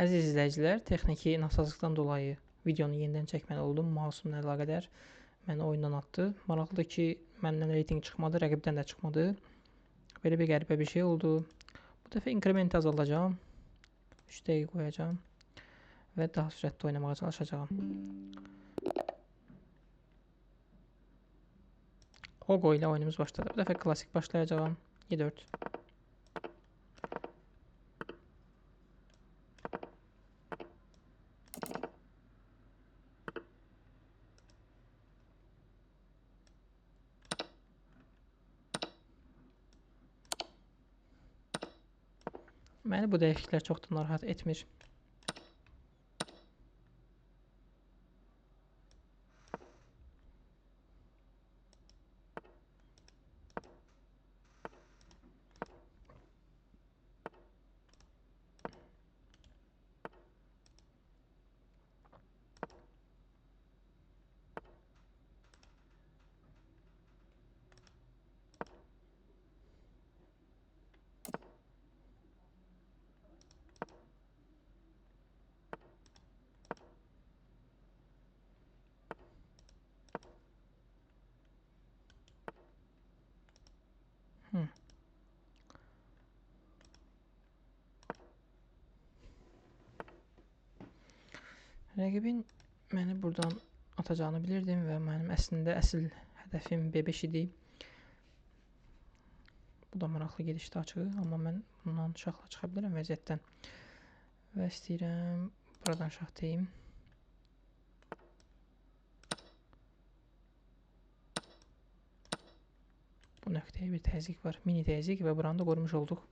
Əziz izləyicilər, texniki nasazlıqdan dolayı videonu yenidən çəkməli oldum. Mouse'umla əlaqədar məni oyundan atdı. Maraqlıdır ki, məndən reytinq çıxmadı, rəqibdən də çıxmadı. Belə bir qəribə bir şey oldu. Bu dəfə inkrementi azaldacağam. 3 dəqiqə qoyacağam və daha sürətli oynamağa çalışacağam. Hogo ilə oyunumuz başladı. Bu dəfə klassik başlayacağam. E4. Məni bu dəyişikliklər çox da narahat etmir. Rəqibin məni buradan atacağını bilirdim və mənim əslində əsl hədəfim B5 idi. Bu da maraqlı gedişdə açığı, amma mən bundan şahla çıxa bilərəm vəziyyətdən. Və istəyirəm buradan şah deyim. Bu nöqtəyə bir təzyiq var, mini təzyiq və buranı da qorumuş olduq.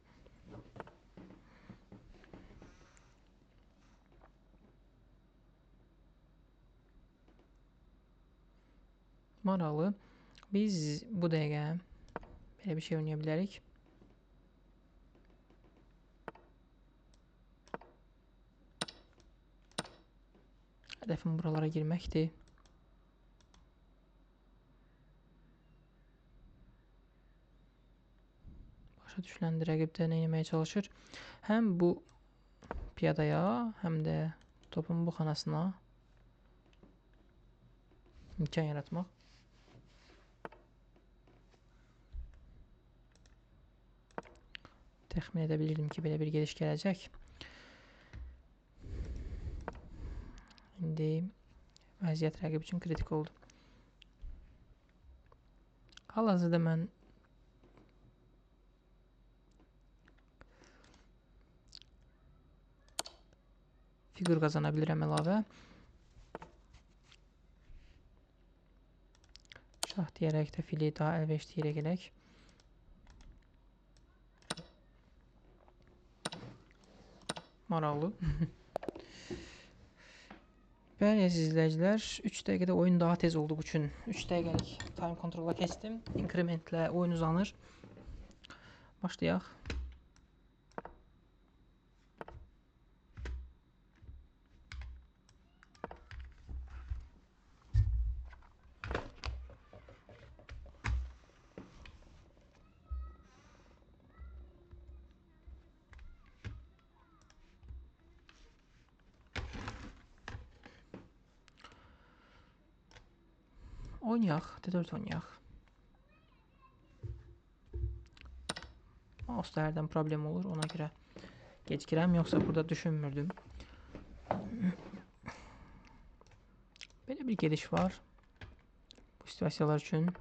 Maraqlı. Biz bu dəqiqə belə bir şey oynaya bilərik. Hədəfim buralara girməkdir. Başa düşüləndə rəqib də nə etməyə çalışır? Həm bu piyadaya, həm də topun bu xanasına imkan yaratmaq. Təxmin edə bilirdim ki, belə bir gediş gələcək. İndi vəziyyət rəqib üçün kritik oldu. Hal-hazırda mən fiqur qazana bilirəm əlavə. Şah deyərək də fili daha əlverişli yerə gələk. Maraqlı. Bəli, əziz izləyicilər, 3 dəqiqədə oyun daha tez olduğu üçün 3 dəqiqəlik time kontrola keçdim. İnkrementlə oyun uzanır. Başlayaq. Oynayaq, D4 oynayaq. Mouse'da hərdən problem olur, ona görə gecikirəm, yoxsa burada düşünmürdüm. Belə bir gediş var bu situasiyalar üçün.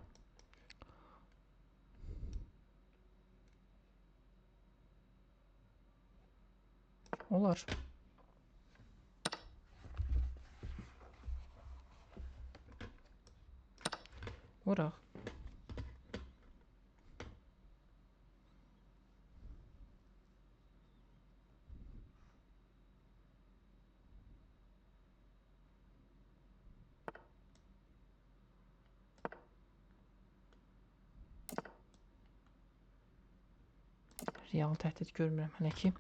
Olar. Vuraq. Real təhdid görmürəm hələ ki.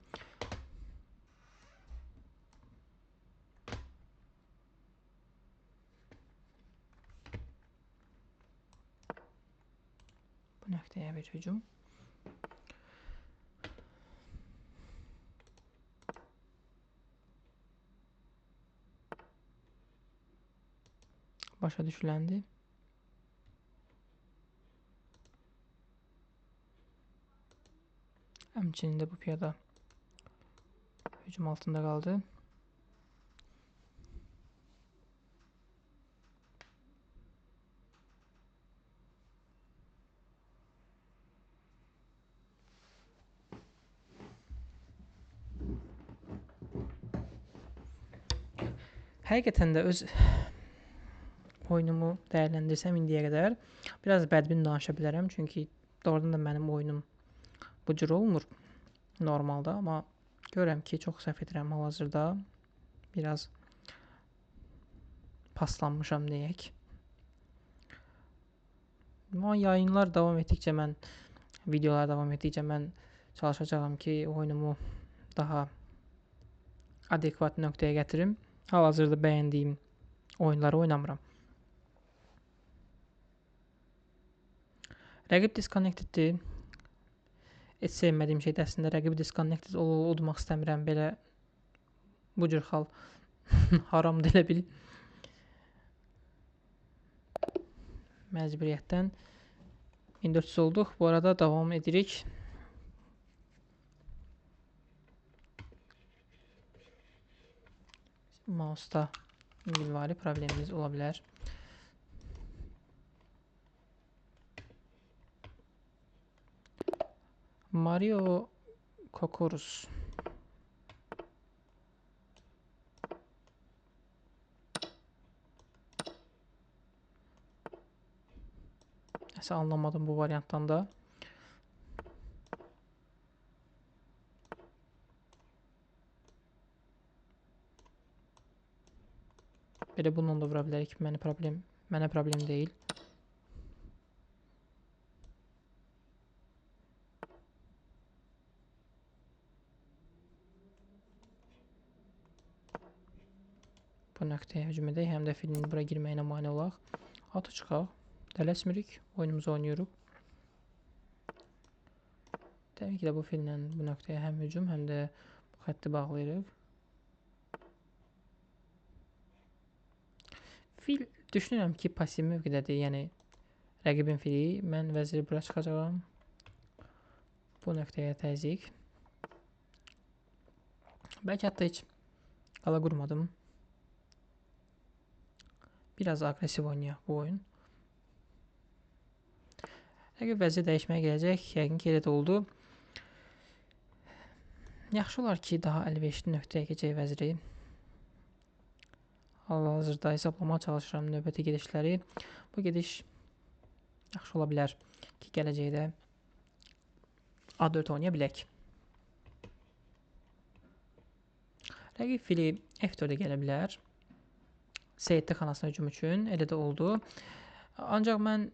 Bu nöqtəyə bir hücum. başa düşüləndi. Həmçinin də bu piyada hücum altında qaldı. Həqiqətən də öz oyunumu dəyərləndirsəm indiyə qədər biraz bədbin danışa bilərəm. Çünki doğrudan da mənim oyunum bu cür olmur normalda. Amma görürəm ki, çox səhv edirəm hal-hazırda. Biraz paslanmışam deyək. Amma yayınlar davam etdikcə videolar davam etdikcə mən çalışacağam ki, oyunumu daha adekvat nöqtəyə gətirim. Hal-hazırda bəyəndiyim oyunları oynamıram. Rəqib disconnected-dir. Heç sevmədiyim şeydir əslində. Rəqib disconnected olmaq istəmirəm. Belə bu cür xal haramdır elə bil. Məcburiyyətdən 1400 olduq. Bu arada davam edirik. Mouse'da minvari problemimiz ola bilər. Mario Kokorus. Nəsə anlamadım bu variantdan da. Belə bununla da vura bilərik. Mənə problem deyil. Bu nöqtəyə hücum edək. Həm də filin bura girməyinə mane olaq. Atı çıxaq. Tələsmirik. Oyunumuzu oynayırıq. Təbii ki də bu fillə bu nöqtəyə həm hücum, həm də bu xətti bağlayırıq. Fil düşünürəm ki, pasiv mövqedədir. Yəni rəqibin fili. Mən vəziri bura çıxacağam. Bu nöqtəyə təzyiq. Bəlkə hətta heç qala qurmadım. Biraz agresiv oynayaq bu oyun. Rəqib vəzir dəyişməyə gələcək. Yəqin ki, elə də oldu. Yaxşı olar ki, daha əlverişli nöqtəyə keçək vəziri. Hal-hazırda hesablamaya çalışıram növbəti gedişləri. Bu gediş yaxşı ola bilər ki, gələcəkdə A4 oynaya bilək. Rəqib fili F4-ə gələ bilər. C7 xanasına hücum üçün. Elə də oldu. Ancaq mən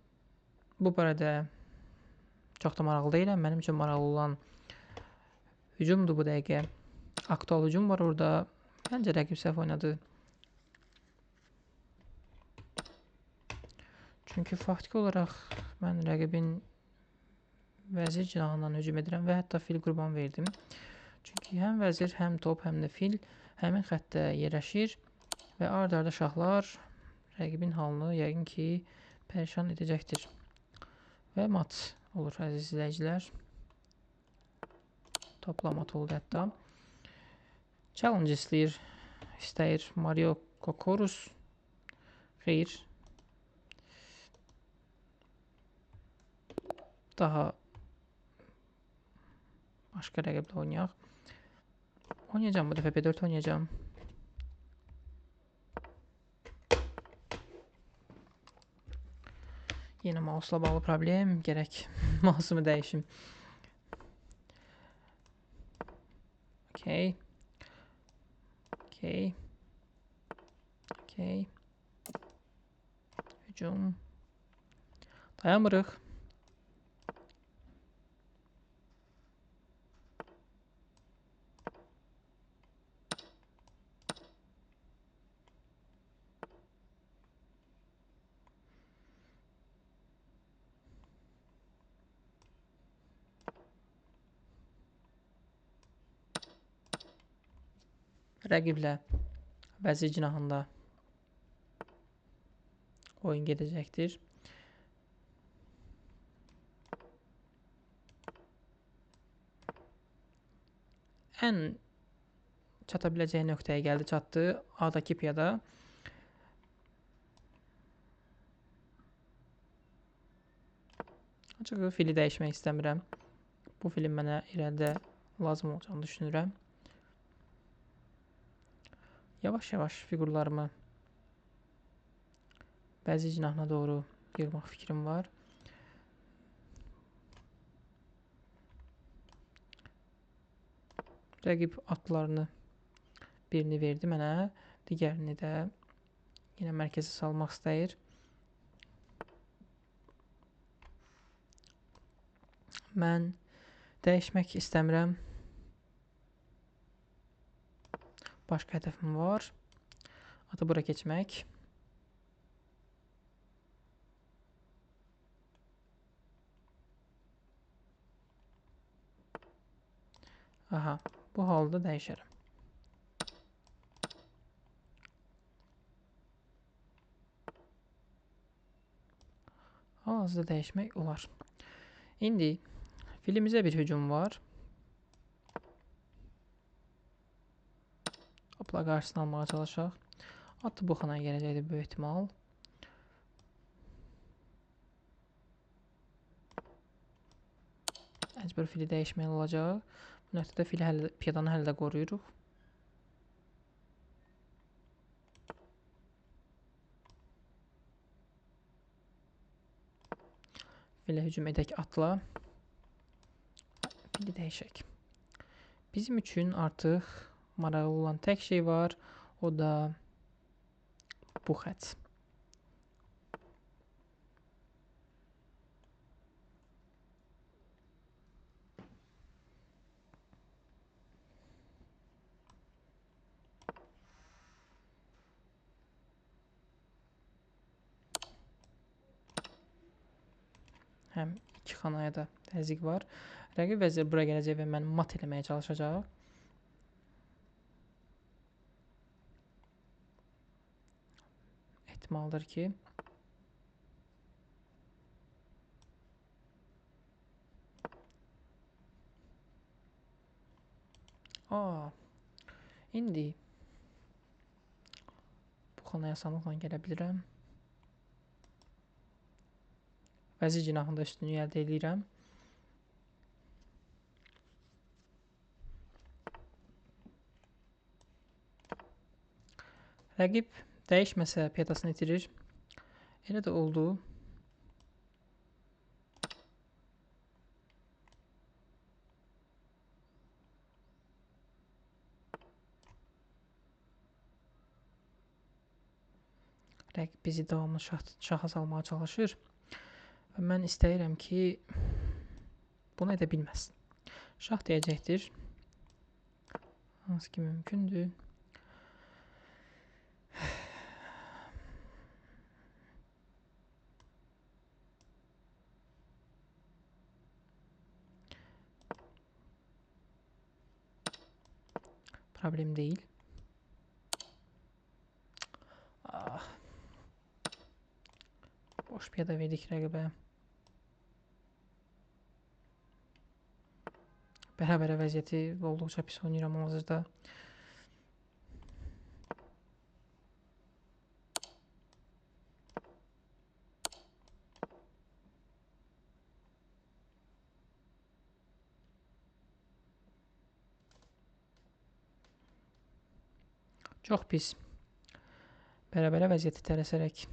bu barədə çox da maraqlı deyiləm. Mənim üçün maraqlı olan hücumdur bu dəqiqə. Aktual hücum var orada. Məncə rəqib səhv oynadı. Çünki faktiki olaraq mən rəqibin vəzir cinahından hücum edirəm və hətta fil qurban verdim. Çünki həm vəzir, həm top, həm də fil həmin xəttə yerləşir və ard-arda şahlar rəqibin halını yəqin ki, pərişan edəcəkdir. Və mat olur, əziz izləyicilər. Topla mat oldu hətta. Challenge istəyir Mario Kokorus. Xeyr. Daha başqa rəqiblə oynayaq. Oynayacağım bu dəfə, B4 oynayacağım. Yenə mouse'la bağlı problem. Gərək mouse'umu dəyişim. Okay. Okay. Okay. Hücum. Dayanmırıq. Rəqiblə vəzir cinahında oyun gedəcəkdir. Ən çata biləcəyi nöqtəyə gəldi, çatdı. A'dakı piyada. Açığı fili dəyişmək istəmirəm. Bu film mənə irəlidə lazım olacağını düşünürəm. Yavaş-yavaş figurlarımı bəzi cinahına doğru yığmaq fikrim var. Rəqib atlarını birini verdi mənə, digərini də yenə mərkəzə salmaq istəyir. Mən dəyişmək istəmirəm. Başqa hədəfim var. Atı bura keçmək. Aha, bu halda dəyişərəm. Hal-hazırda dəyişmək olar. İndi filimizə bir hücum var. Topla qarşısını almağa çalışaq. Atı bu xanaya gələcəkdir böyük ehtimal. Məcbur fili dəyişmək olacaq. Bu nöqtədə piyadanı hələ də qoruyuruq. Filə hücum edək atla. Fili dəyişək. Bizim üçün artıq maraqlı olan tək şey var. O da bu xətt. Həm iki xanaya da təzyiq var. Rəqib vəzir bura gələcək və məni mat eləməyə çalışacaq. Ehtimaldır ki, indi bu xanaya asanlıqla gələ bilirəm. Vəzir cinahında üstünlük əldə edirəm. Rəqib dəyişməsə piyadasını itirir. Elə də oldu. Rəqib bizi davamlı şaha salmağa çalışır. Və mən istəyirəm ki, bunu edə bilməsin. Şah deyəcəkdir. Hansı ki mümkündür. Problem deyil. Boş piyada verdik rəqibə. Bərabərə vəziyyəti olduqca pis oynayıram hal-hazırda. Çox pis. Bərabərə vəziyyəti tələsərək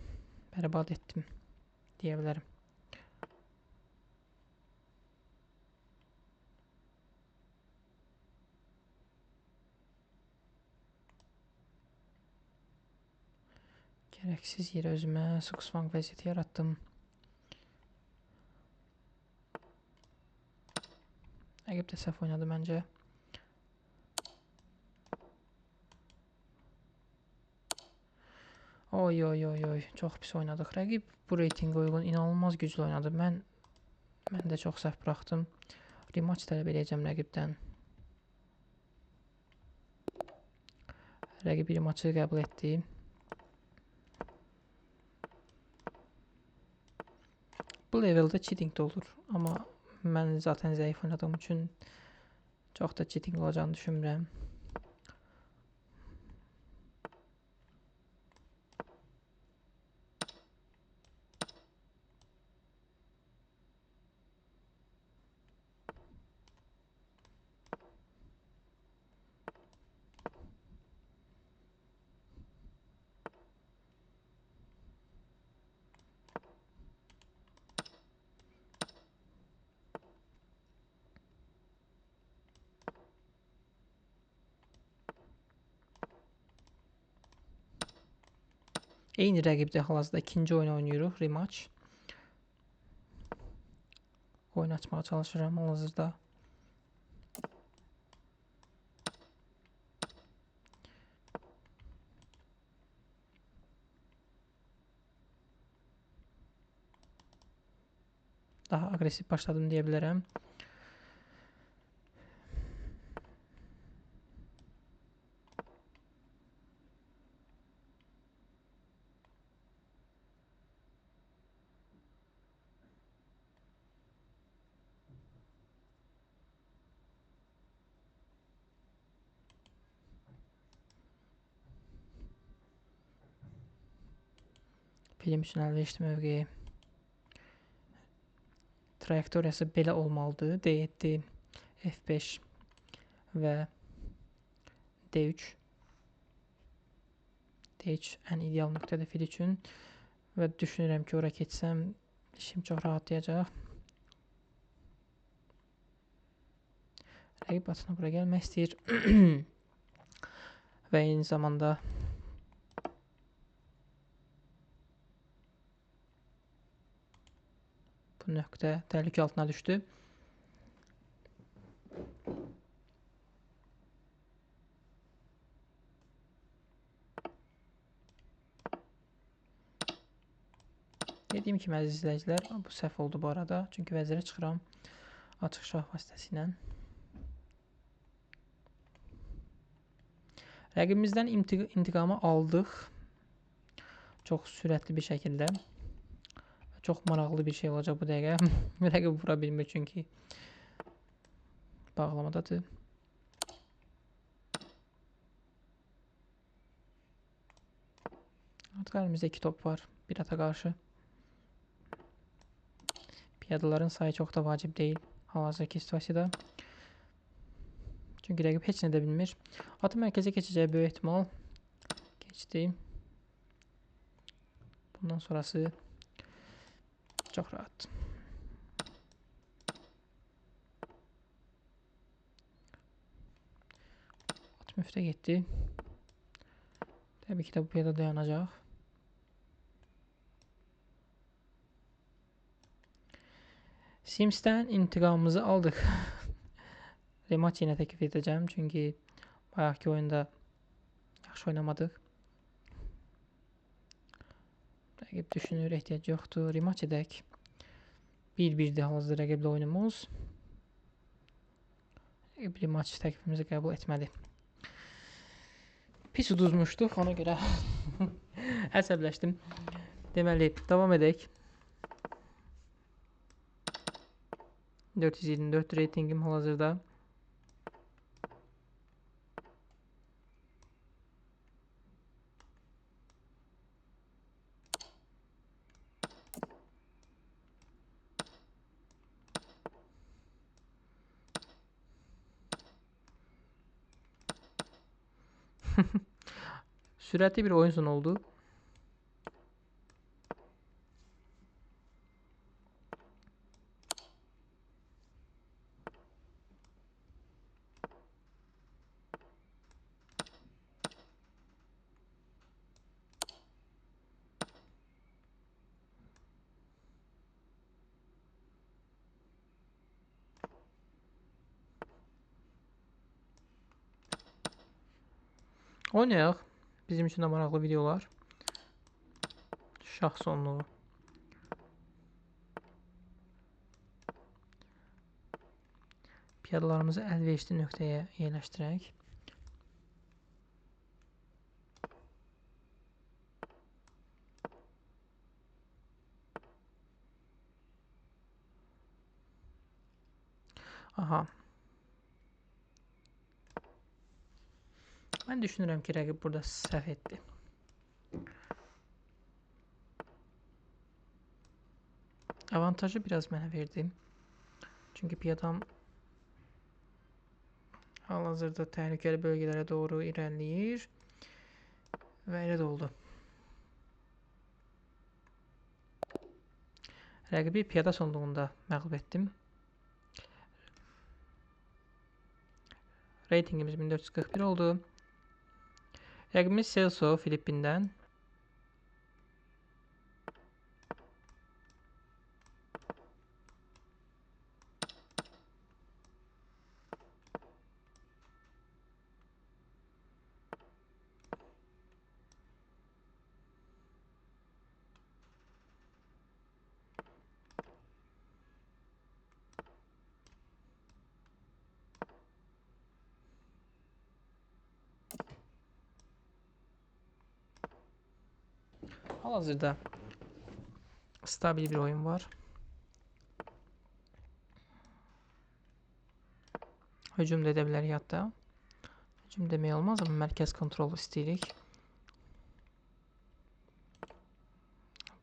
bərbad etdim, deyə bilərəm. Gərəksiz yerə özümə Suksvang vəziyyəti yaratdım. Rəqib də səhv oynadı məncə. Oy, çox pis oynadıq. Rəqib bu reytinqə uyğun inanılmaz güclü oynadı. Mən də çox səhv buraxdım. Rematch tələb edəcəm rəqibdən. Rəqib rematchı qəbul etdi. Bu leveldə cheating də olur. Amma mən zaten zəif oynadığım üçün çox da cheating olacağını düşünmürəm. Eyni rəqibdə hal-hazırda ikinci oyun oynayırıq, rematch. Oyun açmağa çalışıram hal-hazırda. Daha agresif başladım deyə bilərəm. Film üçün əlverişli mövqeyi. Trayektoriyası belə olmalıdır. D7, F5 və D3. D3 ən ideal nöqtədir fil üçün. Və düşünürəm ki, ora keçsəm işim çox rahatlayacaq. Rəqib atına bura gəlmək istəyir. Və eyni zamanda bu nöqtə təhlükə altına düşdü. Dediyim kimi, əziz izləyicilər, bu səhv oldu bu arada. Çünki vəzirə çıxıram açıq şah vasitəsilə. Rəqibimizdən intiqamı aldıq. Çox sürətli bir şəkildə. Çox maraqlı bir şey olacaq bu dəqiqə. Rəqib vura bilmir çünki bağlamadadır. Artıq əlimizdə 2 top var bir ata qarşı. Piyadaların sayı çox da vacib deyil hal-hazırki situasiyada. Çünki rəqib heç nə də bilmir. Atı mərkəzə keçəcəyi böyük ehtimal. Keçdi. Bundan sonrası çox rahat. At müftə getdi. Təbii ki də bu piyada dayanacaq. Sims'dən intiqamımızı aldıq. Rematch yenə təklif edəcəm. Çünki bayaqki oyunda yaxşı oynamadıq. Rəqib düşünür, ehtiyac yoxdur. Rematch edək. 1-1'dir hal-hazırda rəqiblə oyunumuz. Rəqib rematch təklifimizi qəbul etmədi. Pis uduzmuşduq, ona görə əsəbləşdim. Deməli, davam edək. 424 reytingim hal-hazırda. Sürətli bir oyun sonu oldu. Oynayaq. Bizim üçün də maraqlı videolar. Şah sonluğu. Piyadalarımızı əlverişli nöqtəyə yerləşdirək. Aha. Mən düşünürəm ki, rəqib burada səhv etdi. Avantajı biraz mənə verdi. Çünki piyadam hal-hazırda təhlükəli bölgələrə doğru irəliləyir. Və elə də oldu. Rəqibi piyada sonluğunda məğlub etdim. Reytingimiz 1441 oldu. Rəqibimiz Celso Filippindən. Hal-hazırda stabil bir oyun var. Hücum da edə bilərik hətta. Hücum demək olmaz, amma mərkəz kontrol istəyirik.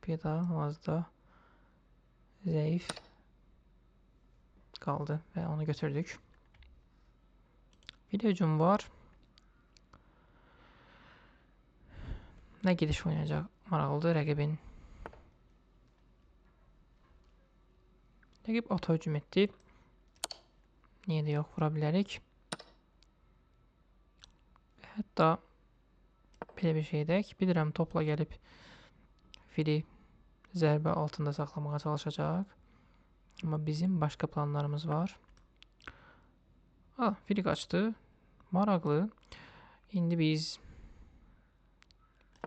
Piyada hal-hazırda zəif qaldı və onu götürdük. Bir hücum var. Nə gidiş oynayacaq maraqlıdır rəqibin. Rəqib ata hücum etdi. Niyə də yox, vura bilərik. Hətta belə bir şey edək. Bilirəm topla gəlib fili zərbə altında saxlamağa çalışacaq. Amma bizim başqa planlarımız var. Fili qaçdı. Maraqlı. İndi biz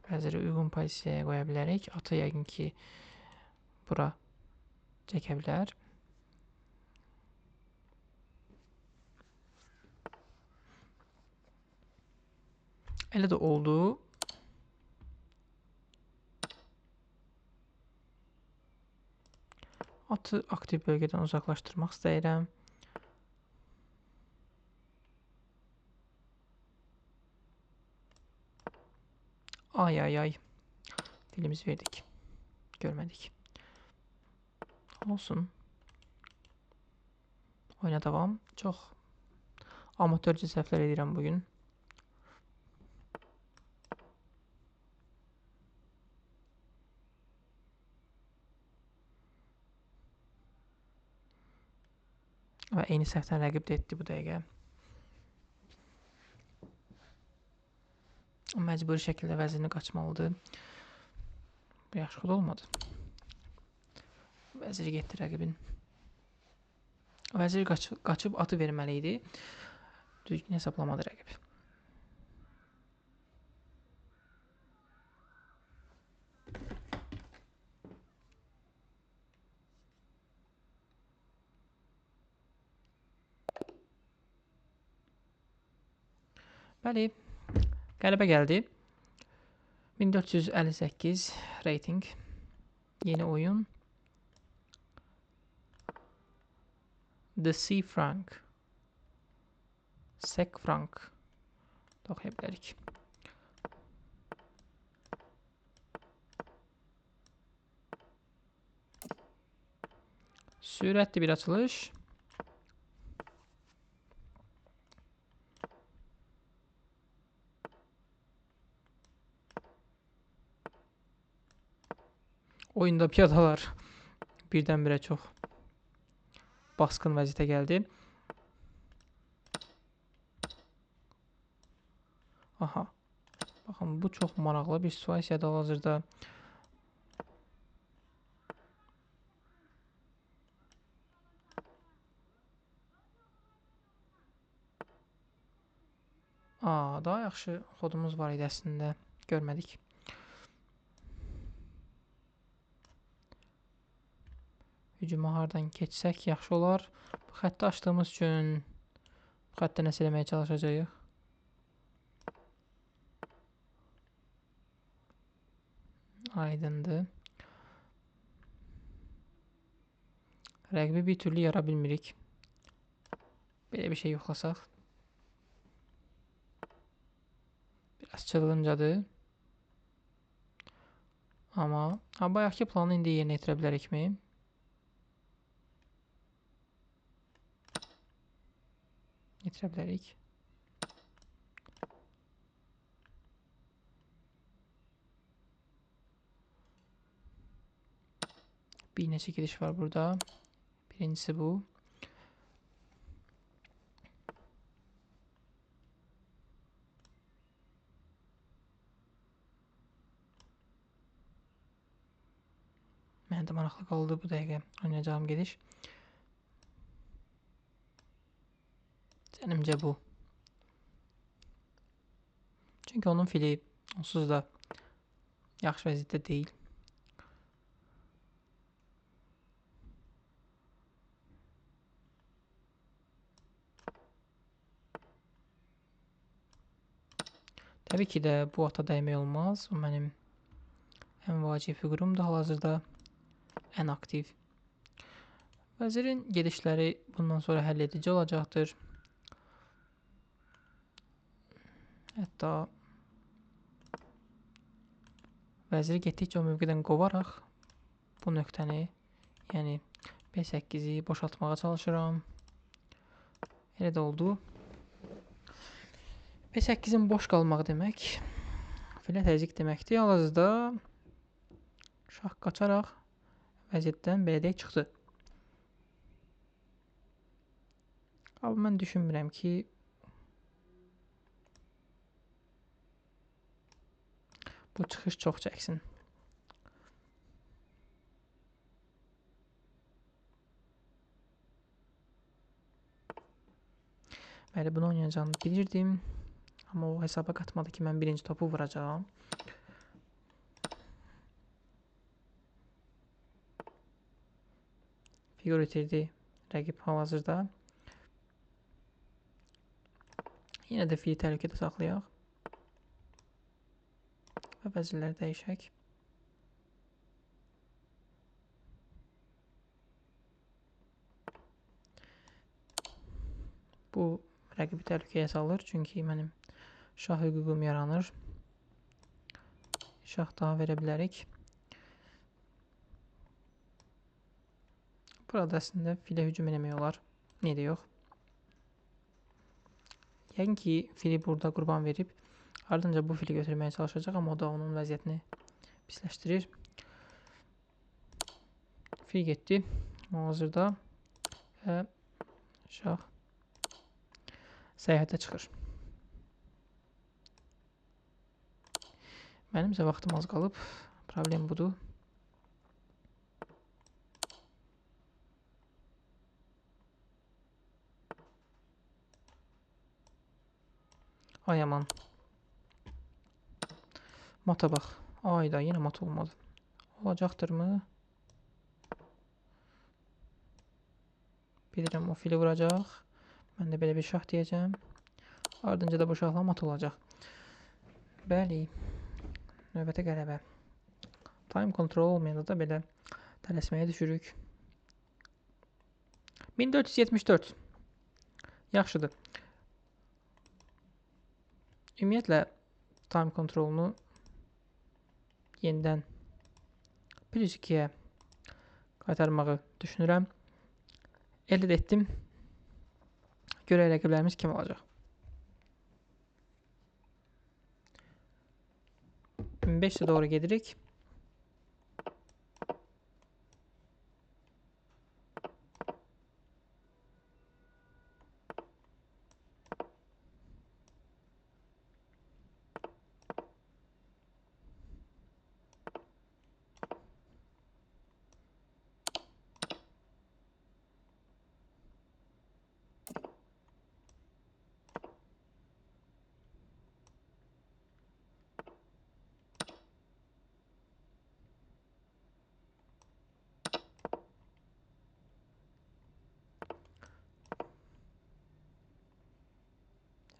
vəziri uyğun pozisiyaya qoya bilərik. Atı yəqin ki bura çəkə bilər. Elə də oldu. Atı aktiv bölgədən uzaqlaşdırmaq istəyirəm. Ay ay ay. Filimizi verdik. Görmədik. Olsun. Oyuna davam. Çox amatörcə səhvlər edirəm bugün. Və eyni səhvdən rəqib də etdi bu dəqiqə. Məcburi şəkildə vəzirini qaçmalıdır. Bu yaxşı da olmadı. Vəziri getdi rəqibin. Vəzir qaçıb atı verməli idi. Düzgün hesablamadı rəqib. Bəli, qələbə gəldi. 1458 reyting. Yeni oyun. The Sea Frank. Sek Frank. Oxuya bilərik. Sürətli bir açılış. Oyunda piyadalar birdən-birə çox basqın vəziyyətə gəldi. Aha. Baxın, bu çox maraqlı bir situasiyadır hal-hazırda. Daha yaxşı xodumuz var idi əslində. Görmədik. Hücuma hardan keçsək yaxşı olar. Bu xətti açdığımız üçün bu xəttə nəsə eləməyə çalışacağıq. Aydındır. Rəqibi bir türlü yara bilmirik. Belə bir şey yoxlasaq. Biraz çılğıncadır. Amma bayaqki planı indi yerinə yetirə bilərikmi? Yetirə bilərik. Bir neçə giriş var burada. Birincisi bu. Mənə də maraqlı qaldı bu dəqiqə oynayacağım gediş. Zənimcə bu. Çünki onun fili onsuz da yaxşı vəziyyətdə deyil. Təbii ki də bu ata dəymək olmaz. O mənim ən vacib figurumdur hal-hazırda. Ən aktiv. Vəzirin gedişləri bundan sonra həll edici olacaqdır. Hətta vəziri getdikcə o mövqedən qovaraq bu nöqtəni, yəni B8-i boşaltmağa çalışıram. Elə də oldu. B8-in boş qalmaq demək, filə təzyiq deməkdir. Hal-hazırda şah qaçaraq vəziyyətdən belə deyək çıxdı. Amma mən düşünmürəm ki, bu çıxış çox çəksin. Bəli, bunu oynayacağını bilirdim. Amma o hesaba qatmadı ki, mən birinci topu vuracağım. Figur itirdi rəqib hal-hazırda. Yenə də fili təhlükədə saxlayaq. Və vəzirləri dəyişək. Bu rəqibi təhlükəyə salır. Çünki mənim şah hüququm yaranır. Şah daha verə bilərik. Burada əslində filə hücum eləmək olar. Niyə də yox? Yəqin ki, fili burada qurban verib, ardınca bu fili götürməyə çalışacaq, amma o da onun vəziyyətini pisləşdirir. Fil getdi. Hal-hazırda və şah səyahətə çıxır. Mənimsə vaxtım az qalıb. Problem budur. Ay aman. Mata bax. Ayda yenə mat olmadı. Olacaqdırmı? Bilirəm o fili vuracaq. Mən də belə bir şah deyəcəm. Ardınca da bu şahla mat olacaq. Bəli. Növbəti qələbə. Time control olmayanda da belə tələsməyə düşürük. 1474. Yaxşıdır. Ümumiyyətlə, time kontrolunu yenidən plus 2-yə qaytarmağı düşünürəm. Əldə etdim. Görək rəqiblərimiz kim olacaq. 1500'e doğru gedirik.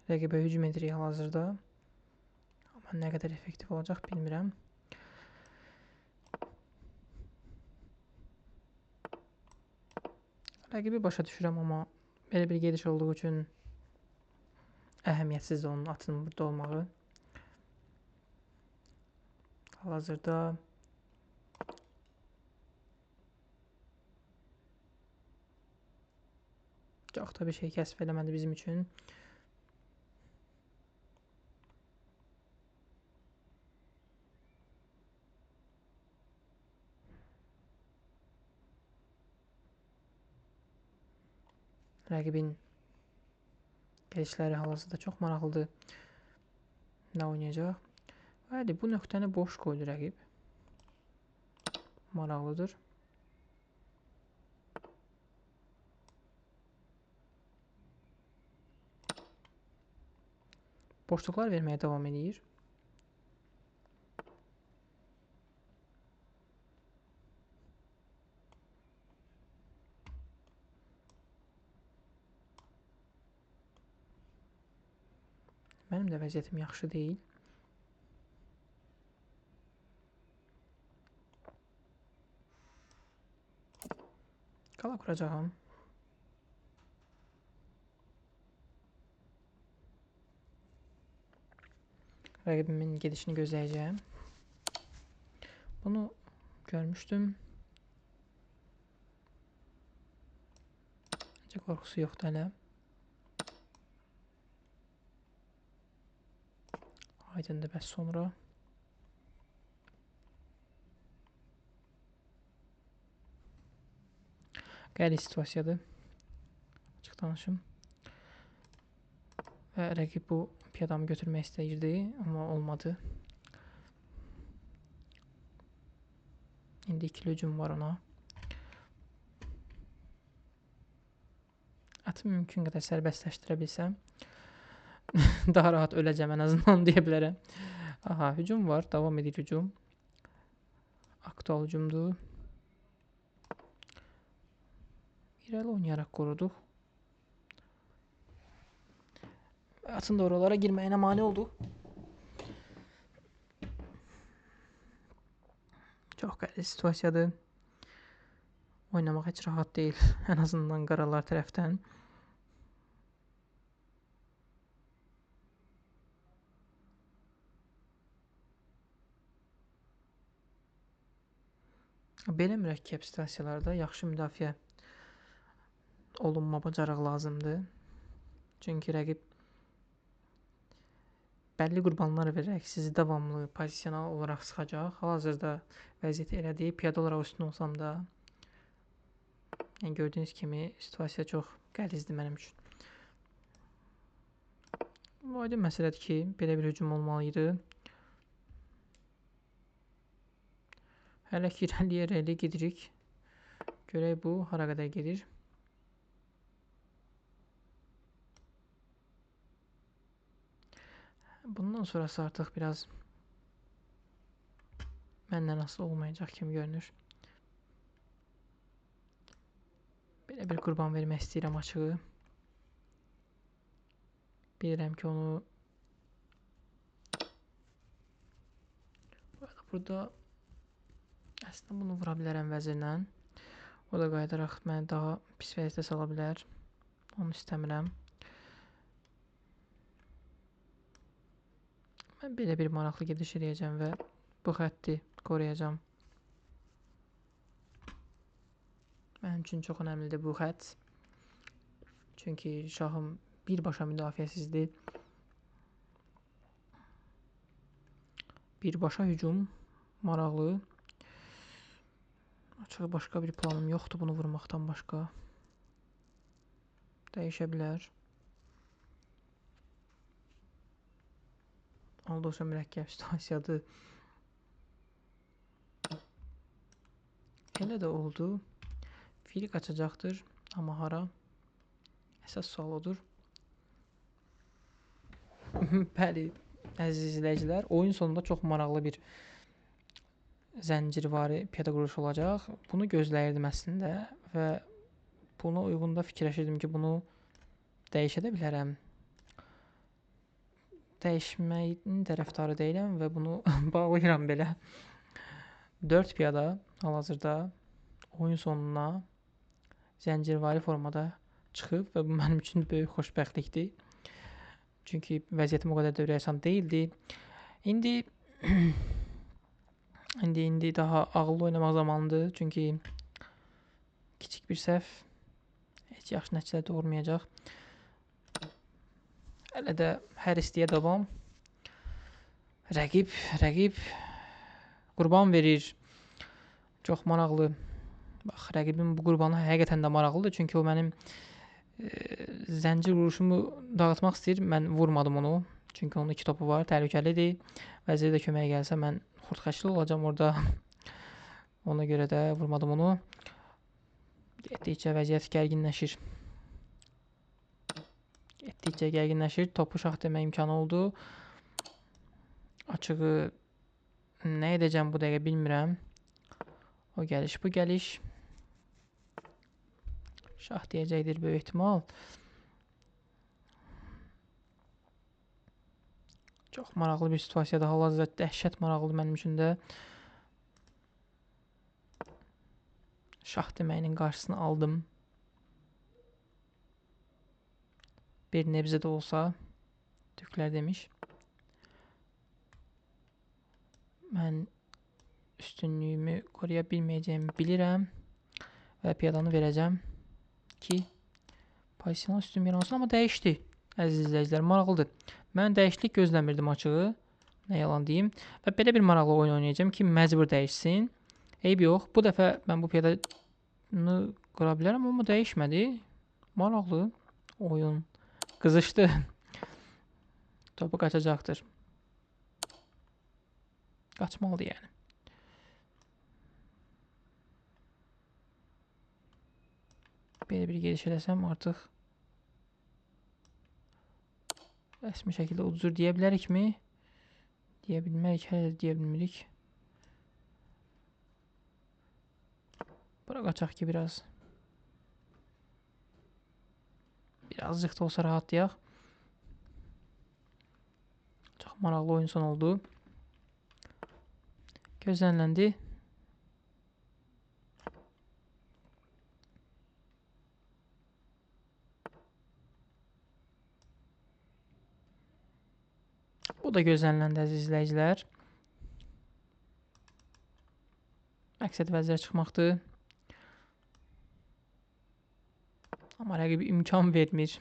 Rəqibə hücum edirik hal-hazırda. Amma nə qədər effektiv olacaq bilmirəm. Rəqibi başa düşürəm, amma Belə bir gediş olduğu üçün əhəmiyyətsizdir onun atının burada olmağı. Hal-hazırda çox da bir şey kəsb eləmədi bizim üçün. Rəqibin gedişləri hal-hazırda çox maraqlıdır. Nə oynayacaq? Bəli, bu nöqtəni boş qoydu rəqib. Maraqlıdır. Boşluqlar verməyə davam edir. Mənim də vəziyyətim yaxşı deyil. Qala quracağam. Rəqibimin gedişini gözləyəcəyim. Bunu görmüşdüm. Necə qorxusu yoxdur hələ. Aydındır, bəs sonra. Qəribə situasiyadır. Açıq danışım. Və rəqib bu piyadamı götürmək istəyirdi, amma olmadı. İndi ikili hücum var ona. Atı mümkün qədər sərbəstləşdirə bilsəm daha rahat öləcəm ən azından deyə bilərəm. Aha, hücum var, davam edir hücum. Aktual hücumdur. İrəli oynayaraq qoruduq. Atın da oralara girməyinə mane oldu. Çox qəribə situasiyadır. Oynamaq heç rahat deyil. Ən azından qaralar tərəfdən. Belə mürəkkəb situasiyalarda yaxşı müdafiə olunma bacarığı lazımdır. Çünki rəqib bəlli qurbanlar verərək sizi davamlı pozisional olaraq sıxacaq. Hal-hazırda vəziyyət elədir. Piyada olaraq üstün olsam da, yəni gördüyünüz kimi situasiya çox qəlizdir mənim üçün. Bu aydın məsələdir ki, belə bir hücum olmalıydı. Hələ ki irəli gedirik. Görək bu hara qədər gedir. Bundan sonrası artıq biraz məndən asılı olmayacaq kimi görünür. Belə bir qurban vermək istəyirəm açığı. Bilirəm ki onu burada əslində bunu vura bilərəm vəzirlə. O da qayıdaraq məni daha pis vəziyyətə sala bilər. Onu istəmirəm. Mən belə bir maraqlı gediş eləyəcəm və bu xətti qoruyacam. Mənim üçün çox önəmlidir bu xətt. Çünki şahım birbaşa müdafiəsizdir. Birbaşa hücum maraqlı. Açığı başqa bir planım yoxdur bunu vurmaqdan başqa. Dəyişə bilər. Olduqca mürəkkəb situasiyadır. Elə də oldu. Fili qaçacaqdır. Amma hara? Əsas sual odur. Bəli, əziz izləyicilər, oyun sonunda çox maraqlı bir zəncirvari piyada quruluşu olacaq. Bunu gözləyirdim əslində və buna uyğun da fikirləşirdim ki, bunu dəyişə də bilərəm. Dəyişməyin tərəfdarı deyiləm və bunu bağlayıram belə. 4 piyada hal-hazırda oyun sonuna zəncirvari formada çıxıb və bu mənim üçün böyük xoşbəxtlikdir. Çünki vəziyyətim o qədər də ürəkasan deyildi. İndi daha ağıllı oynamaq zamanıdır. Çünki kiçik bir səhv heç yaxşı nəticə doğurmayacaq. Hələ də hər istəyə davam. Rəqib qurban verir. Çox maraqlı. Bax, rəqibin bu qurbanı həqiqətən də maraqlıdır. Çünki o mənim zəncir vuruşumu dağıtmaq istəyir. Mən vurmadım onu. Çünki onun 2 topu var, təhlükəlidir. Vəzir də köməyə gəlsə mən xurdxəşli olacağam orada. Ona görə də vurmadım onu. Getdikcə vəziyyət gərginləşir. Topu şah demək imkanı oldu. Açığı nə edəcəm bu dəqiqə bilmirəm. O gəliş, bu gəliş. Şah deyəcəkdir böyük ehtimal. Çox maraqlı bir situasiyadır. Hal-hazırda dəhşət maraqlıdır mənim üçün də. Şah deməyinin qarşısını aldım. Bir nebzə də olsa türklər demiş. Mən üstünlüyümü qoruya bilməyəcəyimi bilirəm və piyadanı verəcəm ki, pozisional üstün bir olsun, amma dəyişdi. Əziz izləyicilər, maraqlıdır. Mən dəyişiklik gözləmirdim açığı, nə yalan deyim. Və belə bir maraqlı oyun oynayacağım ki, məcbur dəyişsin. Eyb yox, bu dəfə mən bu piyadanı qura bilərəm, amma dəyişmədi. Maraqlı oyun. Qızışdı. Topu qaçacaqdır. Qaçmalıdır yəni. Belə bir gediş eləsəm artıq rəsmi şəkildə udzur deyə bilərikmi? Deyə bilmərik, hələ də deyə bilmirik. Bura qaçaq ki, birazcıq da olsa rahatlayaq. Çox maraqlı oyun son oldu. Gözlənildi. Bu da gözlənildi əziz izləyicilər. Məqsəd vəzirə çıxmaqdır. Amma rəqib imkan vermir.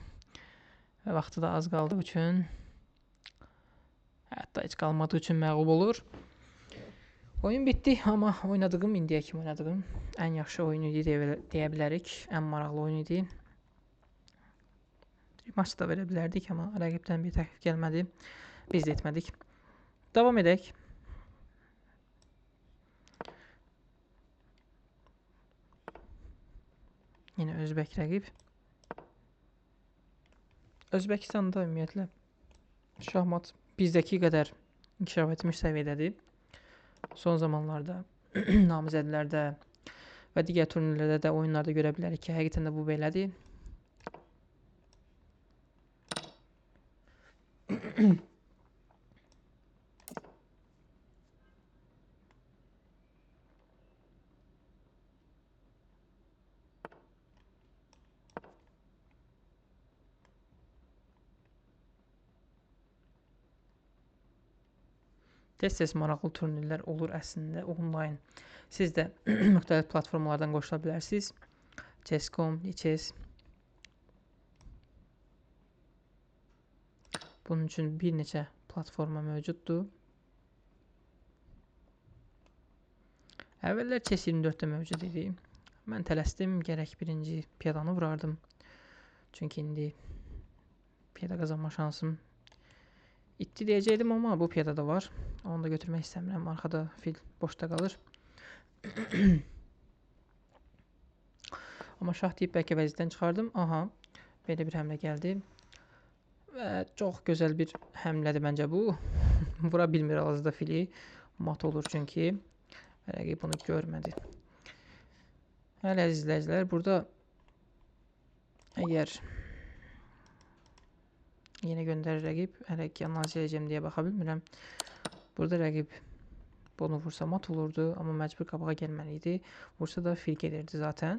Və vaxtı da az qaldığı üçün, hətta heç qalmadığı üçün məğlub olur. Oyun bitdi, amma indiyə kimi oynadığım ən yaxşı oyun idi deyə bilərik. Ən maraqlı oyun idi. Maç da verə bilərdik, amma rəqibdən bir təklif gəlmədi. Biz də etmədik. Davam edək. Yenə özbək rəqib. Özbəkistanda ümumiyyətlə şahmat bizdəki qədər inkişaf etmiş səviyyədədir. Son zamanlarda namizədlərdə və digər turnirlərdə də oyunlarda görə bilərik ki, həqiqətən də bu belədir. Tez-tez maraqlı turnirlər olur əslində onlayn. Siz də müxtəlif platformalardan qoşula bilərsiniz. Chess.com, Lichess. Bunun üçün bir neçə platforma mövcuddur. Əvvəllər Chess24-də mövcud idi. Mən tələsdim, gərək birinci piyadanı vurardım. Çünki indi piyada qazanma şansım itdi deyəcəkdim, amma bu piyada da var. Onu da götürmək istəmirəm. Arxada fil boşda qalır. Amma şah deyib bəlkə vəziyyətdən çıxardım. Aha, belə bir həmlə gəldi. Və çox gözəl bir həmlədir məncə bu. Vura bilmir hal-hazırda fili. Mat olur çünki. Rəqib bunu görmədi. Hələ əziz izləyicilər, burada əgər yenə göndərir rəqib, hələ ki analiz edəcəm deyə baxa bilmirəm. Burada rəqib bunu vursa mat olurdu, amma məcbur qabağa gəlməli idi. Vursa da fil gedirdi zaten.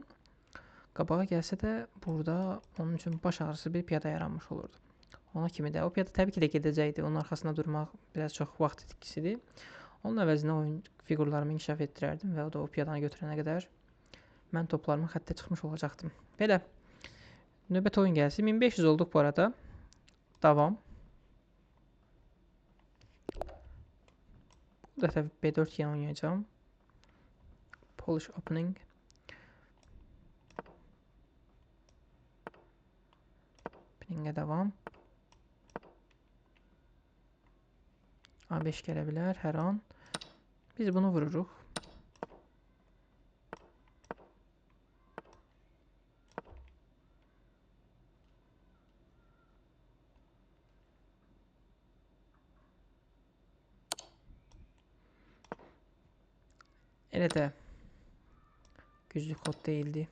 qabağa gəlsə də burada onun üçün baş ağrısı bir piyada yaranmış olurdu. Ona kimi də o piyada təbii ki də gedəcəkdi. Onun arxasında durmaq biraz çox vaxt itkisidir. Onun əvəzinə oyun fiqurlarımı inkişaf etdirərdim və o da o piyadanı götürənə qədər mən toplarımın xəttə çıxmış olacaqdım. Belə, növbəti oyun gəlsin. 1500 olduq bu arada. Davam. Bu dəfə B4 yenə oynayacağım. Polish opening. Openingə davam. A5 gələ bilər hər an. Biz bunu vururuq. Elə də güclü kod deyildi.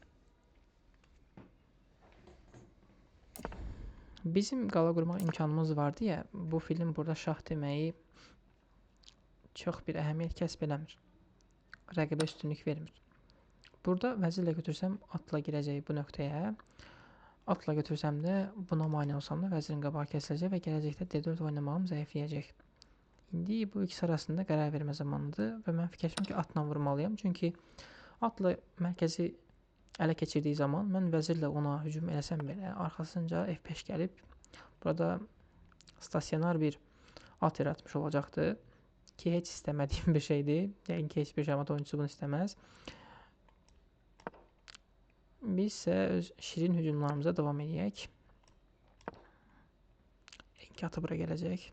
Bizim qala qurmaq imkanımız vardı ya, bu film burada şah deməyi çox bir əhəmiyyət kəsb eləmir. Rəqibə üstünlük vermir. Burada vəzirlə götürsəm atla girəcək bu nöqtəyə. Atla götürsəm də buna mane olsam da vəzirin qabağı kəsiləcək və gələcəkdə D4 oynamağım zəifləyəcək. İndi bu ikisi arasında qərar vermə zamanıdır və mən fikirləşdim ki, atla vurmalıyam. Çünki atla mərkəzi ələ keçirdiyi zaman mən vəzirlə ona hücum eləsəm belə arxasınca F5 gəlib burada stasionar bir at yaratmış olacaqdı ki, heç istəmədiyim bir şeydir. Yəni ki, heç bir şahmat oyuncusu bunu istəməz. Biz isə öz şirin hücumlarımıza davam edək. İlk atı bura gələcək.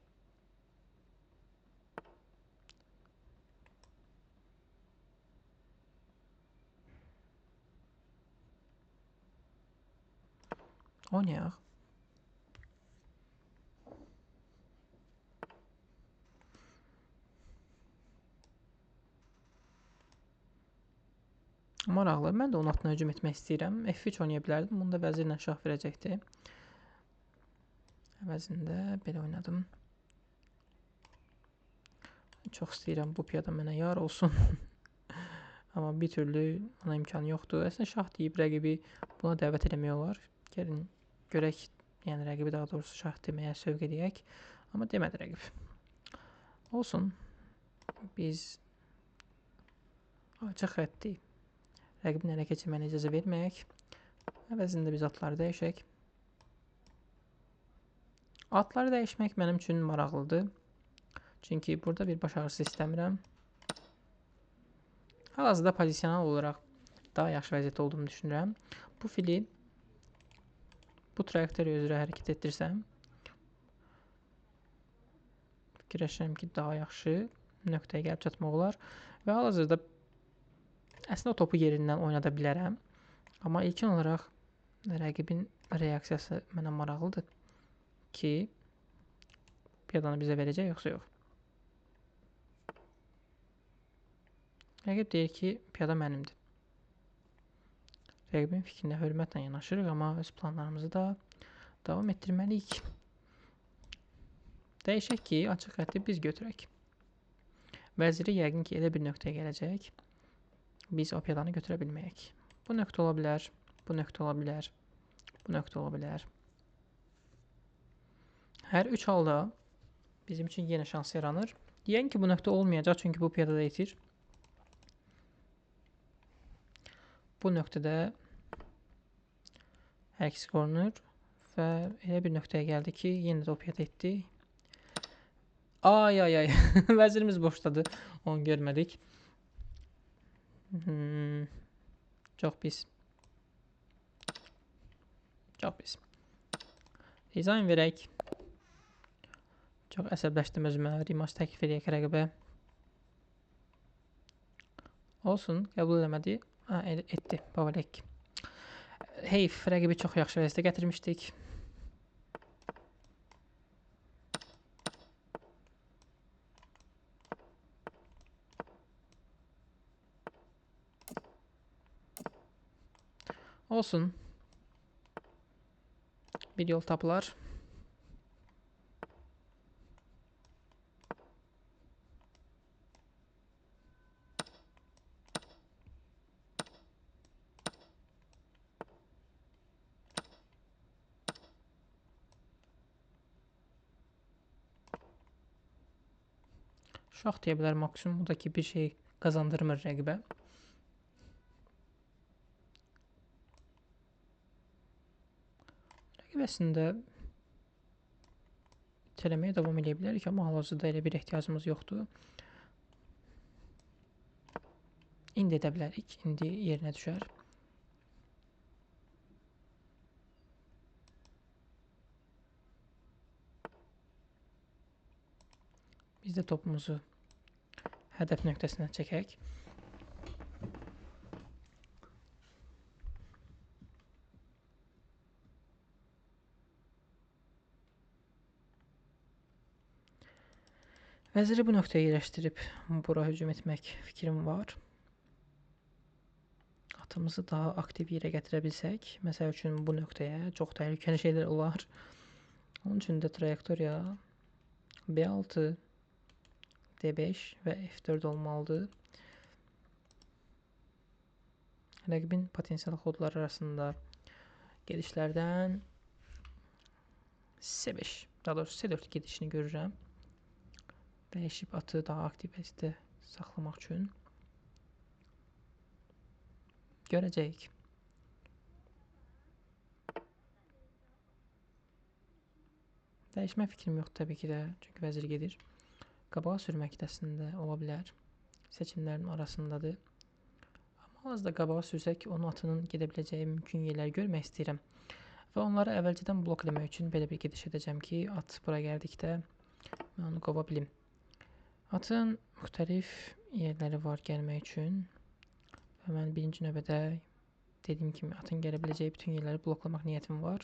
Oynayaq. Maraqlı. Mən də onun atına hücum etmək istəyirəm. F3 oynaya bilərdim. Bunu da vəzirlə şah verəcəkdi. Əvəzində belə oynadım. Çox istəyirəm bu piyada mənə yar olsun. Amma bir türlü ona imkan yoxdur. Əslində şah deyib rəqibi buna dəvət eləmək olar. Gəlin görək, yəni rəqibi daha doğrusu şah deməyə sövq edək. Amma demədi rəqib. Olsun. Biz açıq xətti rəqibin ələ keçirməyinə icazə verməyək. Əvəzində biz atları dəyişək. Atları dəyişmək mənim üçün maraqlıdır. Çünki burada bir baş ağrısı istəmirəm. Hal-hazırda pozisional olaraq daha yaxşı vəziyyətdə olduğumu düşünürəm. Bu fili bu trayektoriya üzrə hərəkət etdirsəm fikirləşirəm ki, daha yaxşı nöqtəyə gəlib çatmaq olar. Və hal-hazırda əslində o topu yerindən oynada bilərəm. Amma ilkin olaraq rəqibin reaksiyası mənə maraqlıdır ki, piyadanı bizə verəcək yoxsa yox. Rəqib deyir ki, piyada mənimdir. Rəqibin fikrinə hörmətlə yanaşırıq, amma öz planlarımızı da davam etdirməliyik. Dəyişək ki, açıq xətti biz götürək. Vəziri yəqin ki, elə bir nöqtəyə gələcək. Biz o piyadanı götürə bilməyək. Bu nöqtə ola bilər, bu nöqtə ola bilər, bu nöqtə ola bilər. Hər üç halda bizim üçün yenə şans yaranır. Deyən ki, bu nöqtə olmayacaq, çünki bu piyada da itir. Bu nöqtədə hər ikisi qorunur və elə bir nöqtəyə gəldi ki, yenə də o piyada etdi. Ay, vəzirimiz boşladı, onu görmədik. Çox pis. Çox pis. Dizayn verək. Çox əsəbləşdim özümə, rematch təklif edək rəqibə. Olsun, qəbul eləmədi. Etdi, Pavalek. Heyf, rəqibi çox yaxşı vəziyyətə gətirmişdik. Olsun. Bir yol tapılar. Şah deyə bilər maksimum. Bu da ki, bir şey qazandırmır rəqibə. Rəqib əslində itələməyə davam edə bilərik, amma hal-hazırda elə bir ehtiyacımız yoxdur. İndi edə bilərik. İndi yerinə düşər. Biz də topumuzu hədəf nöqtəsinə çəkək. Vəziri bu nöqtəyə yerləşdirib bura hücum etmək fikrim var. Atımızı daha aktiv yerə gətirə bilsək, məsəl üçün bu nöqtəyə çox təhlükəli şeylər olar. Onun üçün də trayektoriya B6, D5 və F4 olmalıdır. Rəqibin potensial xodları arasında gedişlərdən C5, daha doğrusu C4 gedişini görürəm. Dəyişib atı daha aktiv vəziyyətdə saxlamaq üçün. Görəcəyik. Dəyişmə fikrim yoxdur təbii ki də, çünki vəzir gedir. Qabağa sürmək də əslində ola bilər. Seçimlərin arasındadır. Amma az da qabağa sürsək, onun atının gedə biləcəyi mümkün yerləri görmək istəyirəm. Və onları əvvəlcədən blok eləmək üçün belə bir gediş edəcəm ki, at bura gəldikdə mən onu qova bilim. Atın müxtəlif yerləri var gəlmək üçün. Və mən birinci növbədə dediyim kimi atın gələ biləcəyi bütün yerləri bloklamaq niyyətim var.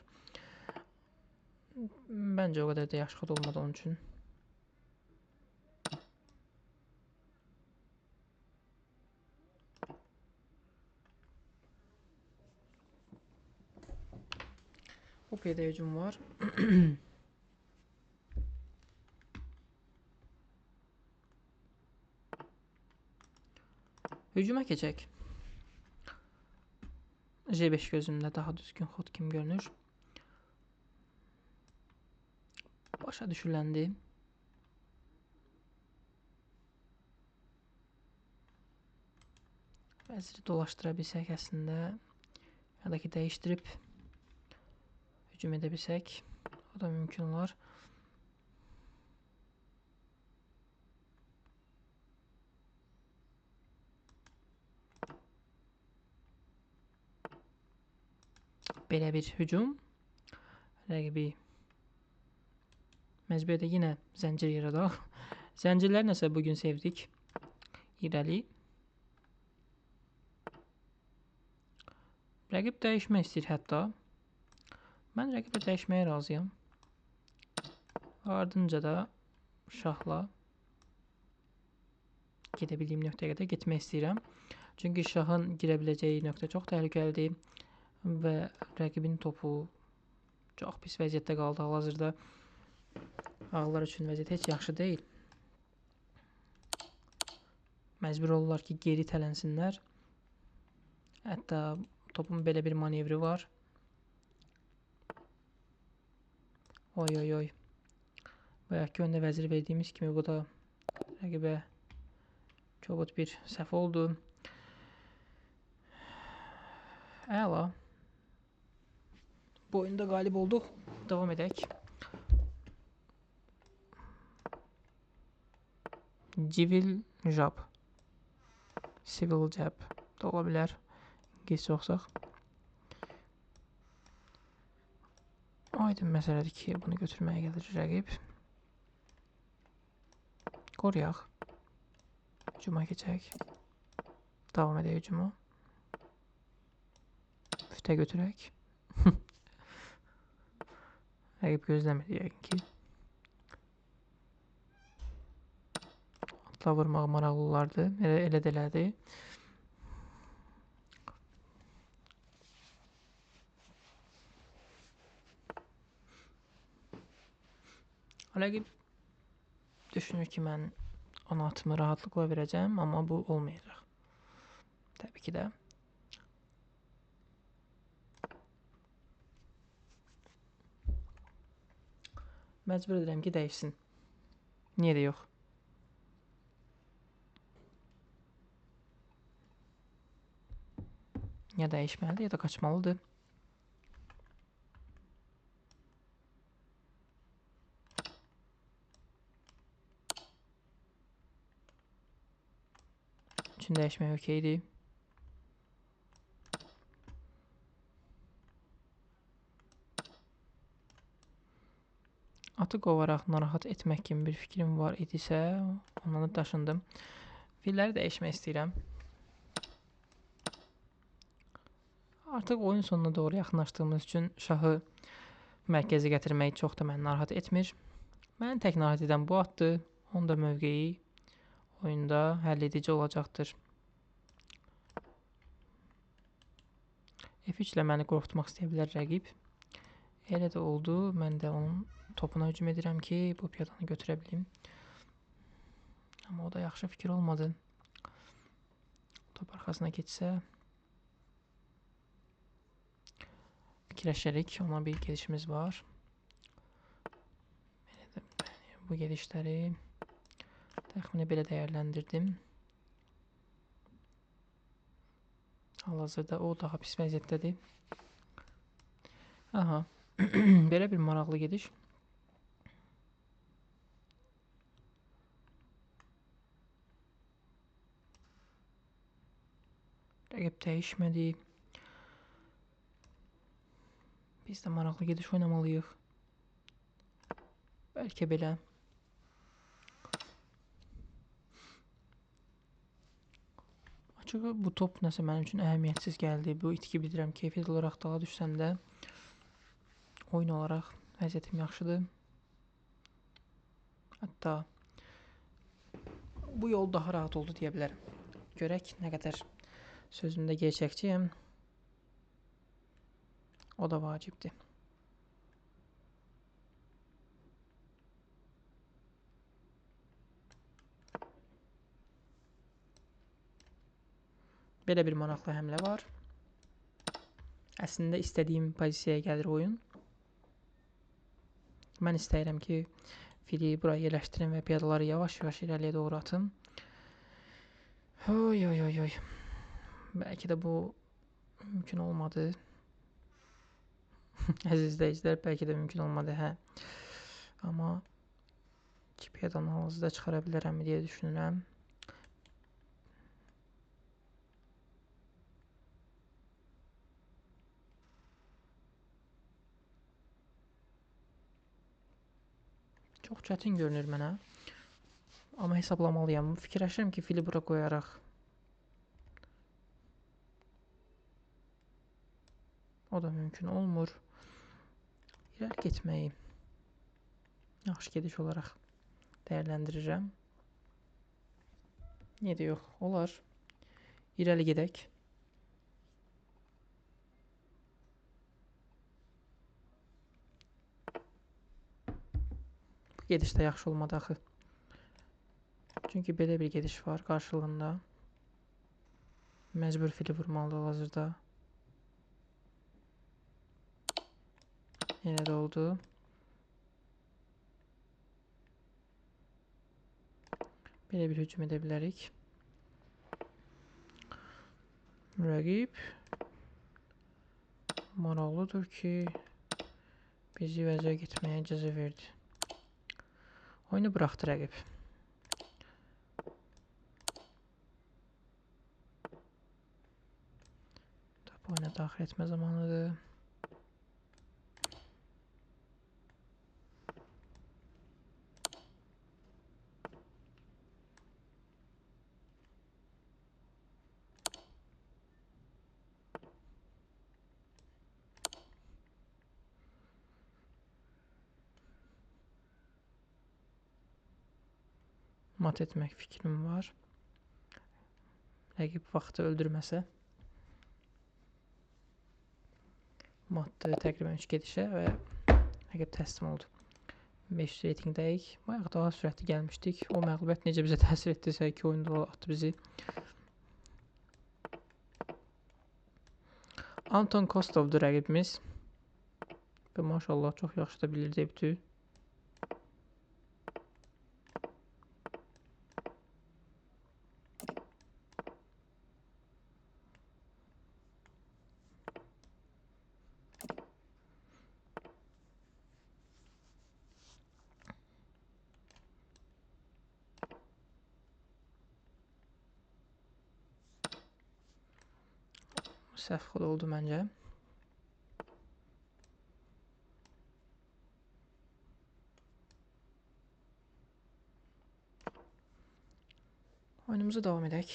Bəncə o qədər də yaxşı xod olmadı onun üçün. Bu piyada hücum var. Hücuma keçək. J5 gözümdə daha düzgün xod kimi görünür. Başa düşüləndi. Vəziri dolaşdıra bilsək əslində, ya da ki dəyişdirib hücum edə bilsək, o da mümkün olar. Belə bir hücum rəqibi məcbur edə yenə zəncir yaradaq. Zəncirləri nəsə bugün sevdik. İrəli. Rəqib dəyişmək istəyir hətta. Mən rəqibə dəyişməyə razıyam. Ardınca da şahla gedə bildiyim nöqtəyə qədər getmək istəyirəm. Çünki şahın girə biləcəyi nöqtə çox təhlükəlidir və rəqibin topu çox pis vəziyyətdə qaldı. Hal-hazırda ağlar üçün vəziyyət heç yaxşı deyil. Məcbur olurlar ki, geri tələnsinlər. Hətta topun belə bir manevri var. Oy oy oy. Bayaqki öndə vəzir verdiyimiz kimi bu da rəqibə kobud bir səhv oldu. Əla. Bu oyunda qalib olduq. Davam edək. Civil jab. Civil jab da ola bilər. İngiliscə oxsaq. Aydın məsələdir ki, bunu götürməyə gəlir rəqib. Qoruyaq. Hücuma keçək. Davam edək hücuma. Fütə götürək. Rəqib gözləmədi yəqin ki. Atla vurmaq maraqlı olardı. Elə də elədi. Rəqib düşünür ki, mən ona atımı rahatlıqla verəcəm, amma bu olmayacaq. Təbii ki də. Məcbur edirəm ki, dəyişsin. Niyə də yox? Ya dəyişməlidir, ya da qaçmalıdır. Üçün dəyişmək okeydir. Atı qovaraq narahat etmək kimi bir fikrim var idisə, ondan da daşındım. Filləri dəyişmək istəyirəm. Artıq oyun sonuna doğru yaxınlaşdığımız üçün şahı mərkəzə gətirmək çox da məni narahat etmir. Məni tək narahat edən bu atdır. Onun da mövqeyi oyunda həll edici olacaqdır. F3 ilə məni qorxutmaq istəyə bilər rəqib. Elə də oldu. Mən də onun topuna hücum edirəm ki, bu piyadanı götürə bilim. Amma o da yaxşı fikir olmadı. Top arxasına keçsə fikirləşərik. Ona bir gedişimiz var. Bu gedişləri təxmini belə dəyərləndirdim. Hal-hazırda o daha pis vəziyyətdədir. Aha. Belə bir maraqlı gediş. Rəqib dəyişmədi. Biz də maraqlı gediş oynamalıyıq. Bəlkə belə. Açığı bu top nəsə mənim üçün əhəmiyyətsiz gəldi. Bu itki bildirəm, keyfiyyət olaraq dağa düşsəm də oyun olaraq vəziyyətim yaxşıdır. Hətta bu yol daha rahat oldu deyə bilərəm. Görək nə qədər sözümdə gerçəkçiyəm. O da vacibdir. Belə bir maraqlı həmlə var. Əslində istədiyim pozisiyaya gəlir oyun. Mən istəyirəm ki, fili buraya yerləşdirim və piyadaları yavaş-yavaş irəliyə doğru atım. Oy. Bəlkə də bu mümkün olmadı. Əziz izləyicilər, bəlkə də mümkün olmadı, hə. Amma iki piyadanı hal-hazırda çıxara bilərəm deyə düşünürəm. Çox çətin görünür mənə. Amma hesablamalıyam. Fikirləşirəm ki, fili bura qoyaraq o da mümkün olmur. İrəli getməyi yaxşı gediş olaraq dəyərləndirirəm. Niyə də yox, olar. İrəli gedək. Bu gediş də yaxşı olmadı axı. Çünki belə bir gediş var qarşılığında. Məcbur fili vurmalıdır hal-hazırda. Elə də oldu. Belə bir hücum edə bilərik. Rəqib maraqlıdır ki, bizi vəziyyətə getməyə icazə verdi. Oyunu buraxdı rəqib. Top oyuna daxil etmə zamanıdır. Mat etmək fikrim var. Rəqib vaxtı öldürməsə. Matdı təqribən 3 gedişə və rəqib təslim oldu. 500 reytingdəyik. Bayaq daha sürətli gəlmişdik. O məğlubiyyət necə bizə təsir etdisə ki, oyunda atdı bizi. Anton Kostovdur rəqibimiz. Və maşallah çox yaxşı da bilir debütü. səhv kod oldu məncə. Oyunumuza davam edək.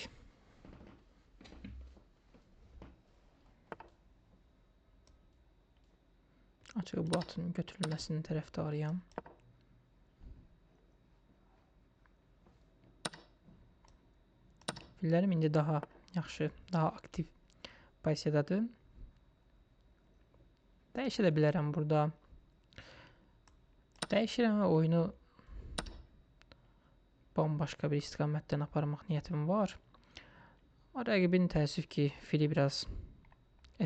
Açığı bu atın götürülməsinin tərəfdarıyam. Fillərim indi daha yaxşı, daha aktiv pozisiyadadır. Dəyişə də bilərəm burada. Dəyişirəm və oyunu bambaşqa bir istiqamətdən aparmaq niyyətim var. Amma rəqibin təəssüf ki, fili biraz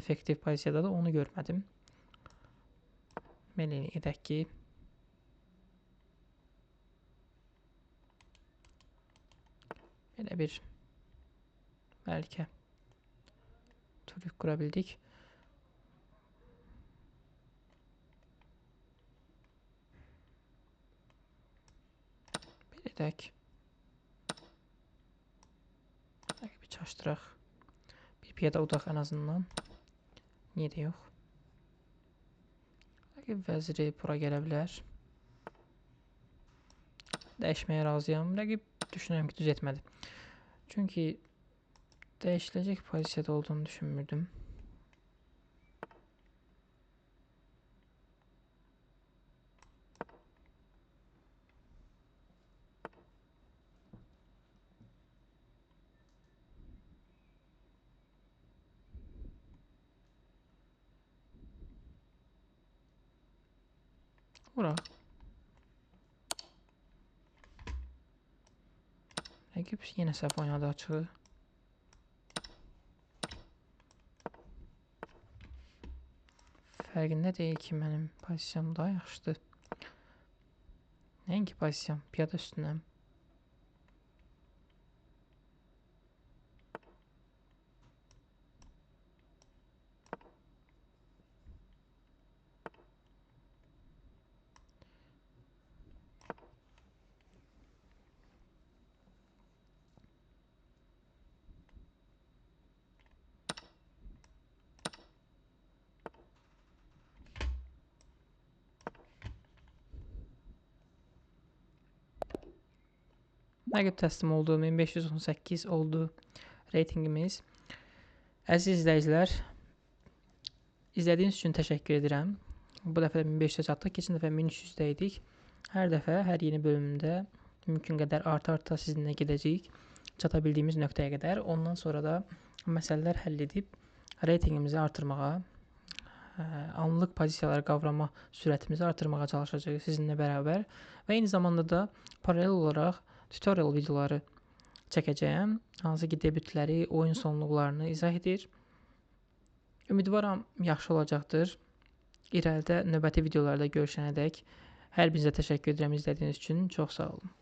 effektiv pozisiyadadır, onu görmədim. Belə edək ki, belə bir bəlkə trük qura bildik. Belə edək. Rəqibi çaşdıraq. Bir piyada udaq ən azından. Niyə də yox? Rəqib vəziri bura gələ bilər. Dəyişməyə razıyam. Rəqib düşünürəm ki, düz etmədi. Çünki dəyişiləcək pozisiyada olduğunu düşünmürdüm. Vuraq. Rəqib yenə səhv oynadı açığı. Fərqində deyil ki, mənim pozisiyam daha yaxşıdır. Nəinki pozisiyam, piyada üstünəm. Rəqib təslim oldu. 1518 oldu reytingimiz. Əziz izləyicilər, izlədiyiniz üçün təşəkkür edirəm. Bu dəfə də 1500 çatdıq. Keçən dəfə 1300-də idik. Hər dəfə, hər yeni bölümdə mümkün qədər arta-arta sizinlə gedəcəyik. Çata bildiyimiz nöqtəyə qədər. Ondan sonra da məsələlər həll edib reytingimizi artırmağa, anlıq pozisiyaları qavrama sürətimizi artırmağa çalışacağıq sizinlə bərabər. Və eyni zamanda da paralel olaraq tutorial videoları çəkəcəyəm. Hansı ki, debütləri, oyun sonluqlarını izah edir. Ümidvaram yaxşı olacaqdır. İrəlidə növbəti videolarda görüşənədək hər birinizə təşəkkür edirəm izlədiyiniz üçün. Çox sağ olun.